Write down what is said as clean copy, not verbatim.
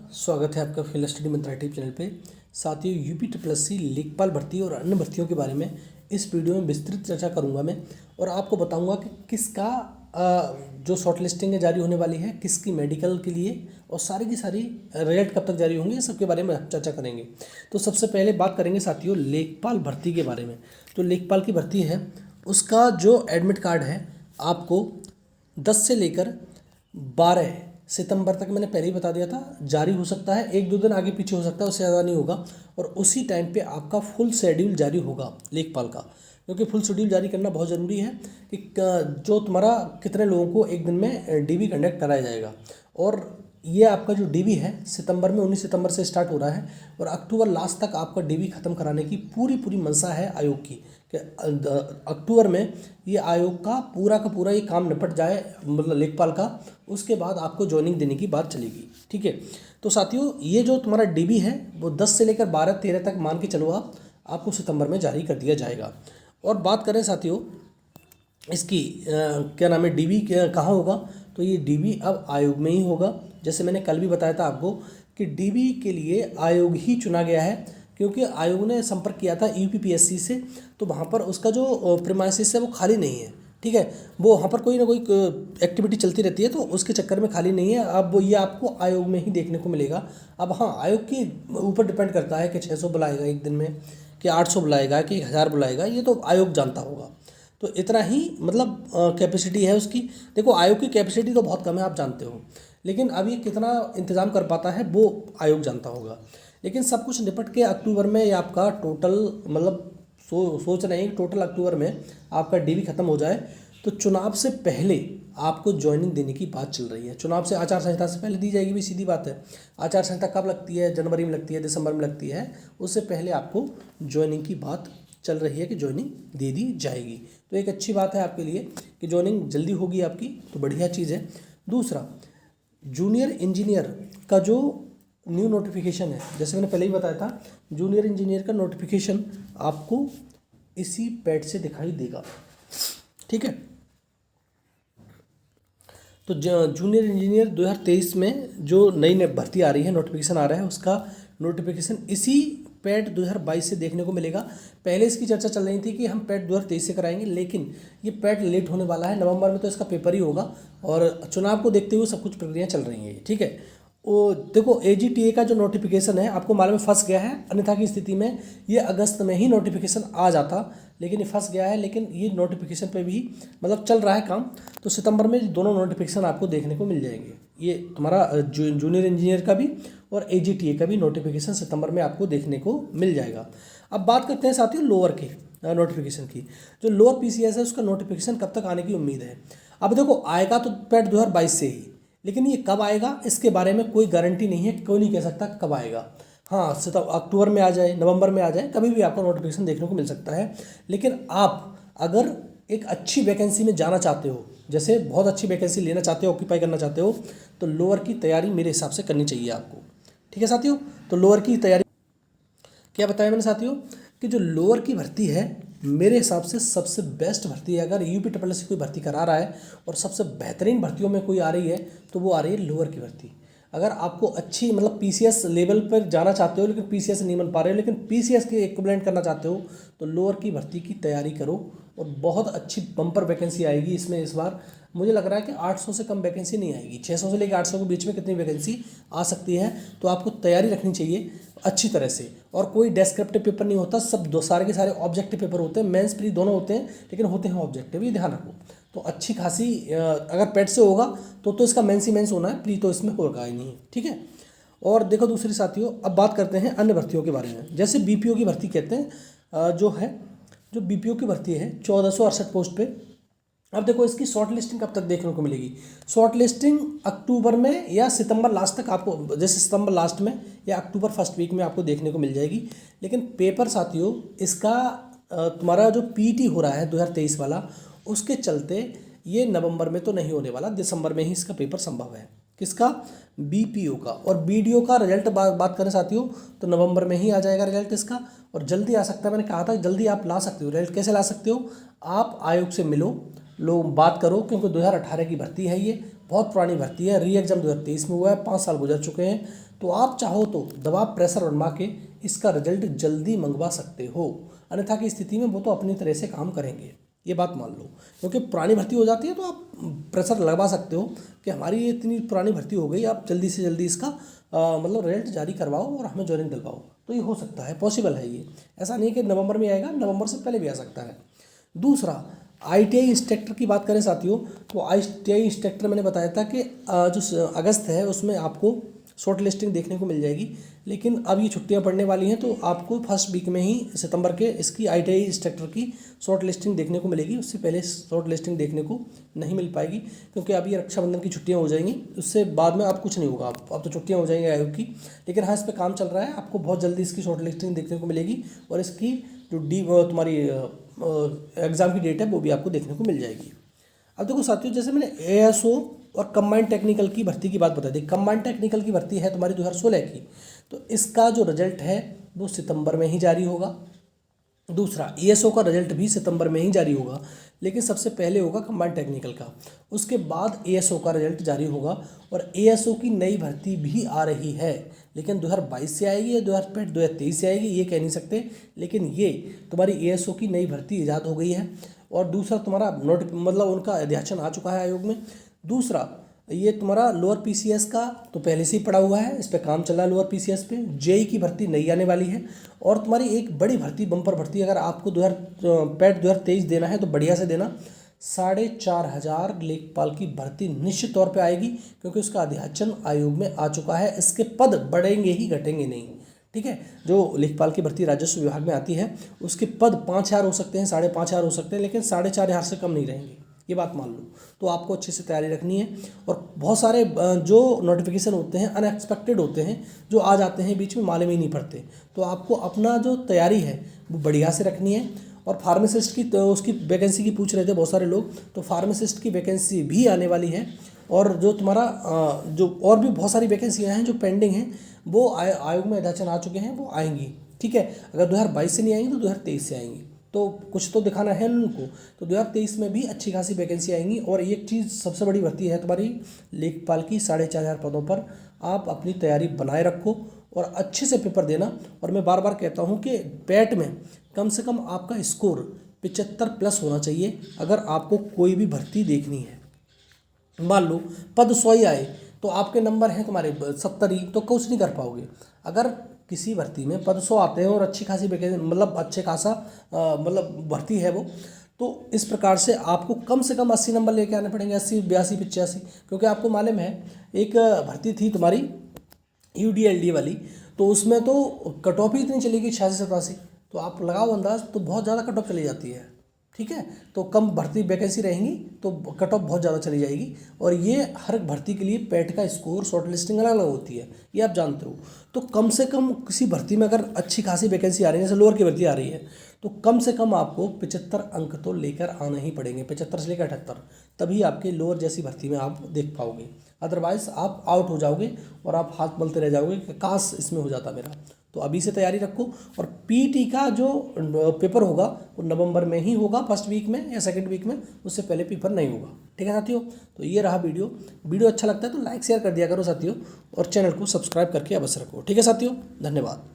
स्वागत है आपका फिल स्टडी मंत्रा यूट्यूब चैनल पे। साथियों, यूपी ट्रिपल एस सी लेखपाल भर्ती और अन्य भर्तियों के बारे में इस वीडियो में विस्तृत चर्चा करूंगा मैं, और आपको बताऊंगा कि किसका जो शॉर्ट लिस्टिंग है जारी होने वाली है, किसकी मेडिकल के लिए, और सारी की सारी रिजल्ट कब तक जारी होंगे, ये सब के बारे में चर्चा करेंगे। तो सबसे पहले बात करेंगे साथियों लेखपाल भर्ती के बारे में। तो लेखपाल की भर्ती है, उसका जो एडमिट कार्ड है आपको 10 से लेकर 12 सितंबर तक, मैंने पहले ही बता दिया था, जारी हो सकता है। 1-2 दिन आगे पीछे हो सकता है, उससे ज़्यादा नहीं होगा। और उसी टाइम पे आपका फुल शेड्यूल जारी होगा लेखपाल का, क्योंकि फुल शेड्यूल जारी करना बहुत ज़रूरी है कि जो तुम्हारा कितने लोगों को एक दिन में डीबी कंडक्ट कराया जाएगा। और ये आपका जो डीबी है सितंबर में 19 सितंबर से स्टार्ट हो रहा है, और अक्टूबर लास्ट तक आपका डीबी ख़त्म कराने की पूरी मंशा है आयोग की, कि अक्टूबर में ये आयोग का पूरा ये काम निपट जाए, मतलब लेखपाल का। उसके बाद आपको ज्वाइनिंग देने की बात चलेगी। ठीक है। तो साथियों, ये जो तुम्हारा डीबी है वो 10 से लेकर 12-13 तक मान के चलो आपको सितंबर में जारी कर दिया जाएगा। और बात करें साथियों इसकी क्या नाम है, डीबी कहाँ होगा, तो ये डीबी अब आयोग में ही होगा। जैसे मैंने कल भी बताया था आपको कि डीबी के लिए आयोग ही चुना गया है, क्योंकि आयोग ने संपर्क किया था यूपीपीएससी से, तो वहाँ पर उसका जो प्रीमाइसिस है वो खाली नहीं है। ठीक है, वो वहाँ पर कोई ना कोई एक्टिविटी चलती रहती है, तो उसके चक्कर में खाली नहीं है। अब ये आपको आयोग में ही देखने को मिलेगा। अब हाँ, आयोग के ऊपर डिपेंड करता है कि 600 बुलाएगा एक दिन में, कि 800 बुलाएगा, कि 1000 बुलाएगा, ये तो आयोग जानता होगा। तो इतना ही मतलब कैपेसिटी है उसकी। देखो, आयोग की कैपेसिटी तो बहुत कम है, आप जानते हो, लेकिन अब ये कितना इंतज़ाम कर पाता है वो आयोग जानता होगा। लेकिन सब कुछ निपट के अक्टूबर में ये आपका टोटल, मतलब सोच रहे हैं टोटल अक्टूबर में आपका डीबी खत्म हो जाए। तो चुनाव से पहले आपको ज्वाइनिंग देने की बात चल रही है। चुनाव से, आचार संहिता से पहले दी जाएगी, भी सीधी बात है। आचार संहिता कब लगती है? जनवरी में लगती है, दिसंबर में लगती है। उससे पहले आपको ज्वाइनिंग की बात चल रही है कि ज्वाइनिंग दे दी जाएगी। तो एक अच्छी बात है आपके लिए कि ज्वाइनिंग जल्दी होगी आपकी, तो बढ़िया चीज़ है। दूसरा, जूनियर इंजीनियर का जो न्यू नोटिफिकेशन है, जैसे मैंने पहले ही बताया था, जूनियर इंजीनियर का नोटिफिकेशन आपको इसी पैड से दिखाई देगा। ठीक है। तो जूनियर इंजीनियर 2023 में जो नई भर्ती आ रही है, नोटिफिकेशन आ रहा है, उसका नोटिफिकेशन इसी पैड 2022 से देखने को मिलेगा। पहले इसकी चर्चा चल रही थी कि हम पैड 2023 से कराएंगे, लेकिन ये पैड लेट होने वाला है। नवंबर में तो इसका पेपर ही होगा, और चुनाव को देखते हुए सब कुछ प्रक्रिया चल रही है। ठीक है। वो देखो, एजीटीए का जो नोटिफिकेशन है आपको मालूम है फंस गया है, अन्यथा की स्थिति में ये अगस्त में ही नोटिफिकेशन आ जाता, लेकिन ये फंस गया है। लेकिन ये नोटिफिकेशन पे भी मतलब चल रहा है काम, तो सितंबर में दोनों नोटिफिकेशन आपको देखने को मिल जाएंगे। ये तुम्हारा जूनियर इंजीनियर का भी और एजीटीए का भी नोटिफिकेशन सितंबर में आपको देखने को मिल जाएगा। अब बात करते हैं साथियों लोअर के नोटिफिकेशन की। जो लोअर पीसीएस है उसका नोटिफिकेशन कब तक आने की उम्मीद है? अब देखो, आएगा तो पैड 2022 से ही, लेकिन ये कब आएगा इसके बारे में कोई गारंटी नहीं है, कोई नहीं कह सकता कब आएगा। हाँ, अक्टूबर में आ जाए, नवंबर में आ जाए, कभी भी आपको नोटिफिकेशन देखने को मिल सकता है। लेकिन आप अगर एक अच्छी वैकेंसी में जाना चाहते हो, जैसे बहुत अच्छी वैकेंसी लेना चाहते हो, ऑक्यूपाई करना चाहते हो, तो लोअर की तैयारी मेरे हिसाब से करनी चाहिए आपको। ठीक है साथियों, तो लोअर की तैयारी क्या बताया मैंने साथियों, कि जो लोअर की भर्ती है मेरे हिसाब से सबसे बेस्ट भर्ती है। अगर यूपी ट्रिपल एस कोई भर्ती करा रहा है और सबसे बेहतरीन भर्तियों में कोई आ रही है, तो वो आ रही है लोअर की भर्ती। अगर आपको अच्छी, मतलब पीसीएस लेवल पर जाना चाहते हो, लेकिन पीसीएस नहीं बन पा रहे हो, लेकिन पीसीएस के इक्विवेलेंट करना चाहते हो, तो लोअर की भर्ती की तैयारी करो, और बहुत अच्छी बम्पर वैकेंसी आएगी इसमें। इस बार मुझे लग रहा है कि 800 से कम वैकेंसी नहीं आएगी, 600 से लेकर 800 के बीच में कितनी वैकेंसी आ सकती है। तो आपको तैयारी रखनी चाहिए अच्छी तरह से। और कोई डेस्क्रिप्टिव पेपर नहीं होता, सब सारे के सारे ऑब्जेक्टिव पेपर होते हैं, मेंस प्री दोनों होते हैं, लेकिन होते हैं ऑब्जेक्टिव, ये ध्यान रखो। तो अच्छी खासी अगर पेट से होगा तो इसका मेंस ही मेंस होना है, प्री तो इसमें होगा ही नहीं। ठीक है। और देखो दूसरी साथियों, अब बात करते हैं अन्य भर्तियों के बारे में। जैसे बीपीओ की भर्ती कहते हैं, जो बीपीओ की भर्ती है 1468 पोस्ट पे। अब देखो, इसकी शॉर्ट लिस्टिंग कब तक देखने को मिलेगी? शॉर्ट लिस्टिंग अक्टूबर में या सितंबर लास्ट तक आपको, जैसे सितंबर लास्ट में या अक्टूबर फर्स्ट वीक में आपको देखने को मिल जाएगी। लेकिन पेपर साथियों इसका तुम्हारा जो पीटी हो रहा है 2023 वाला, उसके चलते ये नवंबर में तो नहीं होने वाला, दिसंबर में ही इसका पेपर संभव है। किसका? बीपीओ का। और बीडीओ का रिजल्ट बात करें साथियों, तो नवंबर में ही आ जाएगा रिजल्ट इसका, और जल्दी आ सकता है। मैंने कहा था जल्दी आप ला सकते हो रिजल्ट। कैसे ला सकते हो? आप आयोग से मिलो, लोग बात करो, क्योंकि 2018 की भर्ती है, ये बहुत पुरानी भर्ती है। री एग्जाम 2023 में हुआ है, 5 साल गुजर चुके हैं। तो आप चाहो तो दबाव प्रेशर बनवा के इसका रिजल्ट जल्दी मंगवा सकते हो, अन्यथा की स्थिति में वो तो अपनी तरह से काम करेंगे, ये बात मान लो। क्योंकि पुरानी भर्ती हो जाती है तो आप प्रेशर लगवा सकते हो कि हमारी ये इतनी पुरानी भर्ती हो गई, आप जल्दी से जल्दी इसका मतलब रिजल्ट जारी करवाओ और हमें ज्वाइनिंग दिलवाओ। तो ये हो सकता है, पॉसिबल है ये, ऐसा नहीं कि नवंबर में आएगा, नवंबर से पहले भी आ सकता है। दूसरा, ITI इंस्ट्रक्टर की बात करें साथियों, तो ITI इंस्ट्रक्टर मैंने बताया था कि जो अगस्त है उसमें आपको शॉर्ट लिस्टिंग देखने को मिल जाएगी, लेकिन अब ये छुट्टियां पड़ने वाली हैं तो आपको फर्स्ट वीक में ही सितंबर के इसकी ITI इंस्ट्रक्टर की शॉर्ट लिस्टिंग देखने को मिलेगी। उससे पहले शॉर्ट लिस्टिंग देखने को नहीं मिल पाएगी, क्योंकि अभी रक्षाबंधन की छुट्टियां हो जाएंगी, उससे बाद में आप कुछ नहीं होगा, अब तो छुट्टियां हो जाएंगी आयोग की। लेकिन हाँ, इस पर काम चल रहा है, आपको बहुत जल्दी इसकी शॉर्ट लिस्टिंग देखने को मिलेगी और इसकी जो तुम्हारी एग्ज़ाम की डेट है वो भी आपको देखने को मिल जाएगी। अब देखो साथियों, जैसे मैंने ASO और कंबाइंड टेक्निकल की भर्ती की बात बता दी। कंबाइंड टेक्निकल की भर्ती है तुम्हारी 2016 की, तो इसका जो रिजल्ट है वो सितंबर में ही जारी होगा। दूसरा, ESO का रिजल्ट भी सितंबर में ही जारी होगा, लेकिन सबसे पहले होगा कंबाइंड टेक्निकल का, उसके बाद ASO का रिजल्ट जारी होगा। और ASO की नई भर्ती भी आ रही है, लेकिन 2022 से आएगी या 2023 से आएगी ये कह नहीं सकते, लेकिन ये तुम्हारी ASO की नई भर्ती ईजाद हो गई है। और दूसरा, तुम्हारा मतलब उनका अध्याचन आ चुका है आयोग में। दूसरा, ये तुम्हारा लोअर PCS का तो पहले से ही पड़ा हुआ है, इस पर काम चल रहा है लोअर PCS पे। JEE की भर्ती नई आने वाली है, और तुम्हारी एक बड़ी भर्ती, बम्पर भर्ती, अगर आपको PET 2023 देना है तो बढ़िया से देना। 4500 लेखपाल की भर्ती निश्चित तौर पे आएगी, क्योंकि उसका अध्याचन आयोग में आ चुका है। इसके पद बढ़ेंगे ही, घटेंगे नहीं, ठीक है। जो लेखपाल की भर्ती राजस्व विभाग में आती है उसके पद 5000 हो सकते हैं, 5500 हो सकते हैं, लेकिन 4500 से कम नहीं रहेंगे, ये बात मान लो। तो आपको अच्छे से तैयारी रखनी है। और बहुत सारे जो नोटिफिकेशन होते हैं अनएक्सपेक्टेड होते हैं, जो आ जाते हैं बीच में, मालूम ही नहीं पड़ते। तो आपको अपना जो तैयारी है वो बढ़िया से रखनी है। और फार्मासिस्ट की तो उसकी वैकेंसी की पूछ रहे थे बहुत सारे लोग, तो फार्मासिस्ट की वैकेंसी भी आने वाली है। और जो तुम्हारा जो और भी बहुत सारी वैकेंसियाँ हैं जो पेंडिंग हैं, वो आयोग में अध्याचन आ चुके हैं, वो आएंगी, ठीक है। अगर 2022 से नहीं आएंगी तो 2023 से आएंगी, तो कुछ तो दिखाना है उनको। तो 2023 में भी अच्छी खासी वैकेंसी आएंगी। और एक चीज़ सबसे बड़ी भर्ती है तुम्हारी लेखपाल की, 4500 पदों पर आप अपनी तैयारी बनाए रखो और अच्छे से पेपर देना। और मैं बार बार कहता हूँ कि पैट में कम से कम आपका स्कोर 75+ होना चाहिए, अगर आपको कोई भी भर्ती देखनी है। मान लो पद 100 ही आए तो आपके नंबर हैं तुम्हारे 70 ही, तो कुछ नहीं कर पाओगे। अगर किसी भर्ती में पद 100 आते हैं और अच्छी खासी वैकेंसी, मतलब अच्छे खासा मतलब भर्ती है वो, तो इस प्रकार से कम 80 नंबर लेके आने पड़ेंगे, 80, 82, 85। क्योंकि आपको मालूम है एक भर्ती थी तुम्हारी UDLD वाली, तो उसमें तो कट ऑफ ही इतनी चलेगी 86-87, तो आप लगाओ अंदाज, तो बहुत ज़्यादा कट ऑफ चली जाती है, ठीक है। तो कम भर्ती वैकेंसी रहेंगी तो कट ऑफ बहुत ज़्यादा चली जाएगी। और ये हर भर्ती के लिए पैट का स्कोर, शॉर्ट लिस्टिंग अलग अलग होती है, ये आप जानते हो। तो कम से कम किसी भर्ती में अगर अच्छी खासी वैकेंसी आ रही है, जैसे लोअर की भर्ती आ रही है, तो कम से कम आपको 75 अंक तो लेकर आना ही पड़ेंगे, 75 से लेकर 78, तभी आपके लोअर जैसी भर्ती में आप देख पाओगे। अदरवाइज आप आउट हो जाओगे और आप हाथ मलते रह जाओगे कि काश इसमें हो जाता मेरा। तो अभी से तैयारी रखो। और PET का जो पेपर होगा वो नवंबर में ही होगा, फर्स्ट वीक में या सेकंड वीक में, उससे पहले पेपर नहीं होगा, ठीक है साथियों। तो ये रहा वीडियो अच्छा लगता है तो लाइक शेयर कर दिया करो साथियों, और चैनल को सब्सक्राइब करके अवश्य रखो, ठीक है साथियों। धन्यवाद।